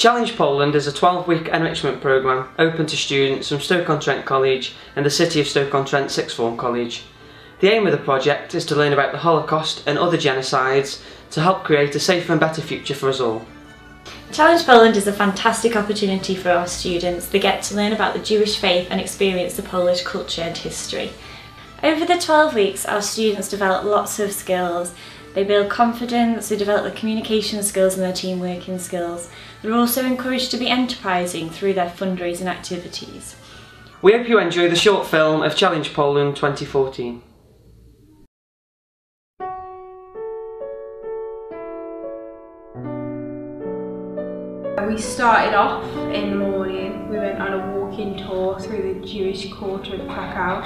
Challenge Poland is a 12-week enrichment programme open to students from Stoke-on-Trent College and the City of Stoke-on-Trent Sixth Form College. The aim of the project is to learn about the Holocaust and other genocides to help create a safer and better future for us all. Challenge Poland is a fantastic opportunity for our students. They get to learn about the Jewish faith and experience the Polish culture and history. Over the 12 weeks, our students develop lots of skills. They build confidence, they develop their communication skills and their team working skills. They're also encouraged to be enterprising through their fundraising activities. We hope you enjoy the short film of Challenge Poland 2014. We started off in the morning. We went on a walking tour through the Jewish quarter of Krakow.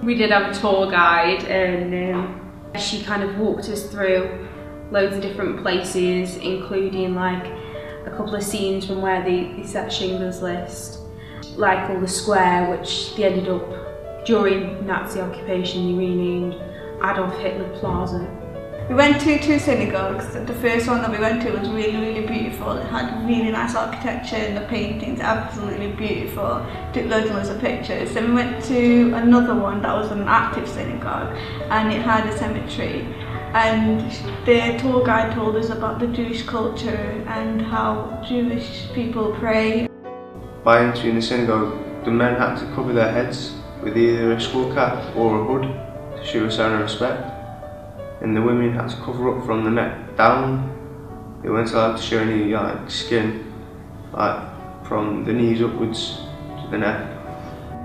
We did have a tour guide and she kind of walked us through loads of different places, including like a couple of scenes from where they set Schindler's List, like all the square which they ended up, during Nazi occupation, they renamed Adolf Hitler Plaza. We went to two synagogues. The first one that we went to was really beautiful. It had really nice architecture and the paintings absolutely beautiful. Took loads and loads of pictures. Then we went to another one that was an active synagogue and it had a cemetery. And the tour guide told us about the Jewish culture and how Jewish people pray. By entering the synagogue, the men had to cover their heads with either a skull cap or a hood to show a sign of respect. And the women had to cover up from the neck down. They weren't allowed to show any skin, from the knees upwards to the neck.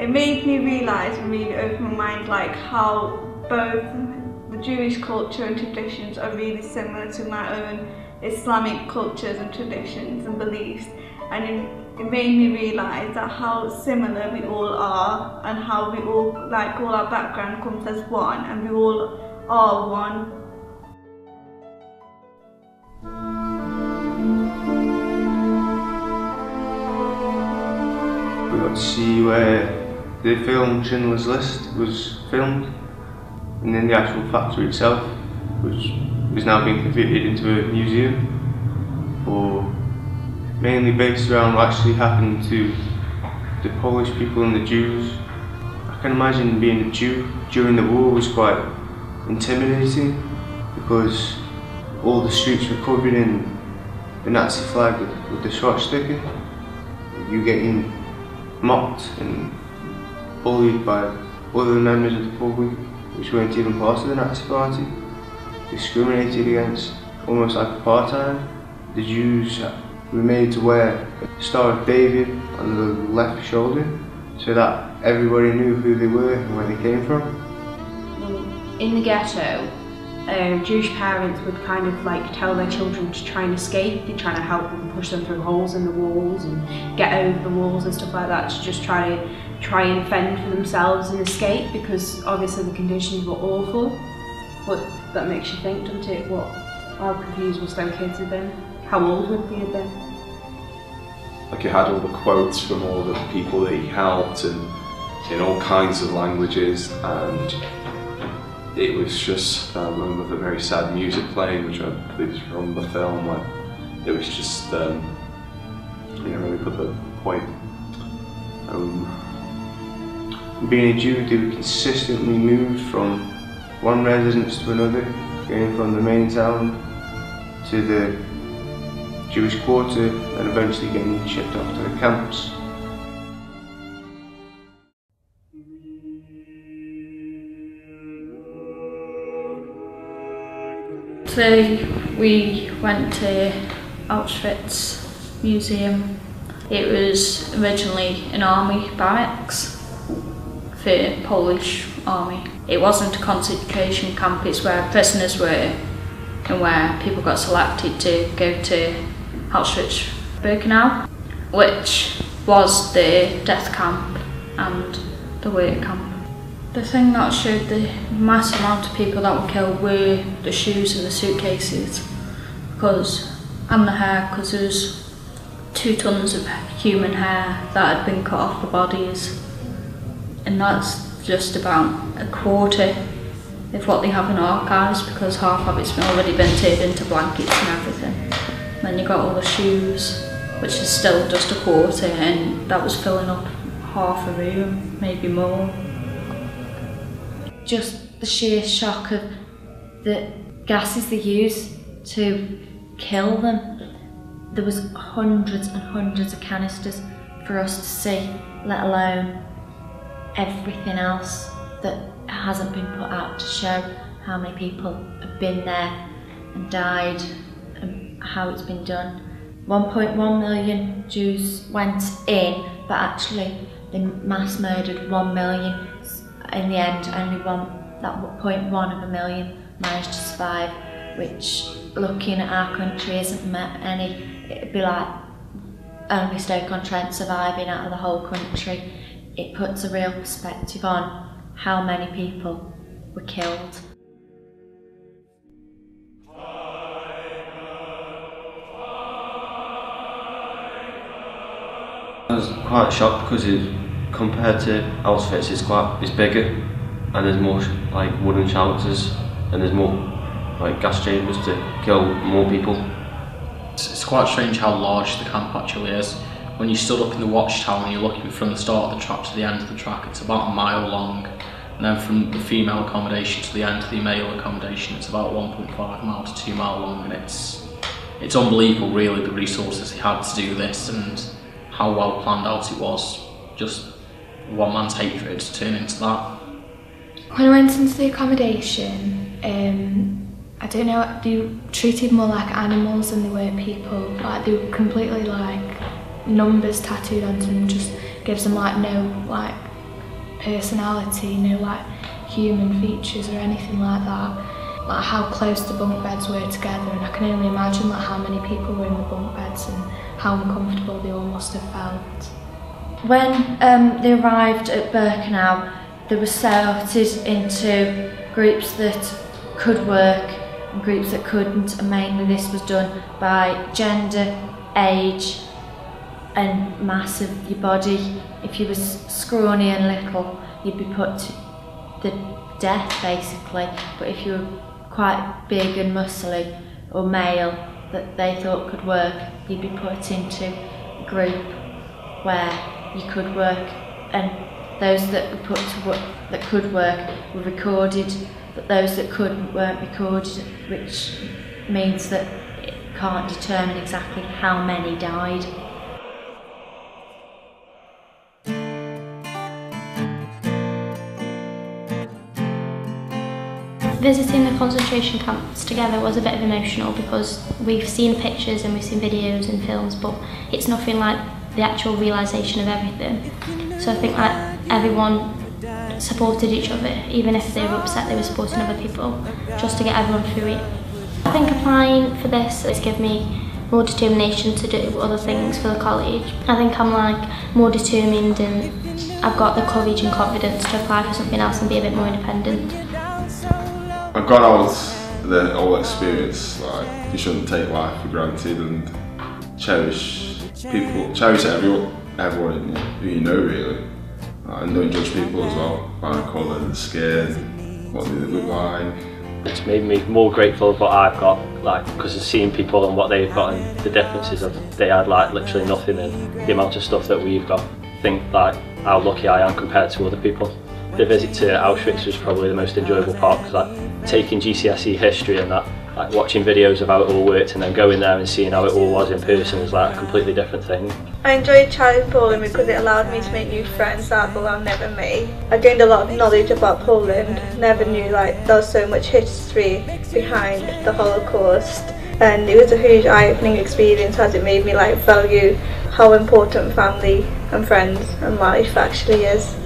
It made me realise and really open my mind how both the Jewish culture and traditions are really similar to my own Islamic cultures and traditions and beliefs. And it made me realise that how similar we all are and how we all, all our background comes as one and we all are one. We got to see where the film Schindler's List was filmed, and then the actual factory itself, which is now being converted into a museum, mainly based around what actually happened to the Polish people and the Jews. I can imagine being a Jew during the war was quite intimidating because all the streets were covered in the Nazi flag with the swastika. You getting mocked and bullied by other members of the public which weren't even part of the Nazi party, discriminated against, almost like apartheid. The Jews were made to wear a Star of David on the left shoulder so that everybody knew who they were and where they came from. In the ghetto, Jewish parents would kind of tell their children to try and escape. They'd try to help them push them through holes in the walls and get over the walls and stuff like that to just try and fend for themselves and escape, because obviously the conditions were awful. But that makes you think, doesn't it, how confused must those kids have been? How old would they have been? You had all the quotes from all the people that he helped and in all kinds of languages, and it was just with a very sad music playing, which I believe is from the film. It was just, really put the point. Being a Jew, they were consistently moved from one residence to another, going from the main town to the Jewish quarter and eventually getting shipped off to the camps. So we went to Auschwitz Museum. It was originally an army barracks for Polish army. It wasn't a concentration camp, it's where prisoners were and where people got selected to go to Auschwitz-Birkenau, which was the death camp and the work camp. The thing that showed the mass amount of people that were killed were the shoes and the suitcases, and the hair, because there was 2 tons of human hair that had been cut off the bodies, and that's just about a quarter of what they have in archives, because half of it's already been turned into blankets and everything. And then you got all the shoes, which is still just a quarter, and that was filling up half a room, maybe more. Just the sheer shock of the gases they use to kill them. There was hundreds and hundreds of canisters for us to see, let alone everything else that hasn't been put out to show how many people have been there and died and how it's been done. 1.1 million Jews went in, but actually they mass murdered 1 million. In the end, only that 0.1 of a million managed to survive, which, looking at our country, isn't any. It'd be like only Stoke-on-Trent surviving out of the whole country. It puts a real perspective on how many people were killed. I was quite shocked because compared to Auschwitz, it's bigger, and there's more like wooden shelters, and there's more like gas chambers to kill more people. It's quite strange how large the camp actually is. When you stood up in the watchtower and you're looking from the start of the track to the end of the track, it's about a mile long, and then from the female accommodation to the end of the male accommodation, it's about 1.5 mile to 2 mile long, and it's unbelievable really the resources he had to do this and how well planned out it was. Just one man's hatred to turn into that. When I went into the accommodation, I don't know, they were treated more like animals than they were people. Like, they were completely like numbers tattooed onto them, just gives them like no like personality, no like human features or anything like that. Like how close the bunk beds were together, and I can only imagine like how many people were in the bunk beds and how uncomfortable they all must have felt. When they arrived at Birkenau, they were sorted into groups that could work and groups that couldn't, and mainly this was done by gender, age and mass of your body. If you were scrawny and little, you'd be put to the death basically, but if you were quite big and muscly or male that they thought could work, you'd be put into a group where you could work, and those that were put to work that could work were recorded, but those that couldn't weren't recorded, which means that it can't determine exactly how many died. Visiting the concentration camps together was a bit emotional because we've seen pictures and we've seen videos and films, but it's nothing like the actual realisation of everything. So I think that everyone supported each other, even if they were upset they were supporting other people, just to get everyone through it. I think applying for this has given me more determination to do other things for the college. I think I'm like more determined and I've got the courage and confidence to apply for something else and be a bit more independent. I've got out the whole experience, like you shouldn't take life for granted and cherish people, cherish everyone who you know really, and don't judge people as well by colour and skin, what they look like. It's made me more grateful of what I've got, like because of seeing people and what they've got and the differences of they had like literally nothing and the amount of stuff that we've got. I think like how lucky I am compared to other people. The visit to Auschwitz was probably the most enjoyable part because like taking GCSE history and that, like watching videos of how it all worked and then going there and seeing how it all was in person was like a completely different thing. I enjoyed child Poland because it allowed me to make new friends that I've never made. I gained a lot of knowledge about Poland, never knew like there was so much history behind the Holocaust, and it was a huge eye-opening experience as it made me like value how important family and friends and life actually is.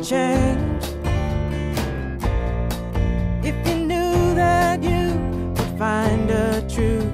Change if you knew that you would find a truth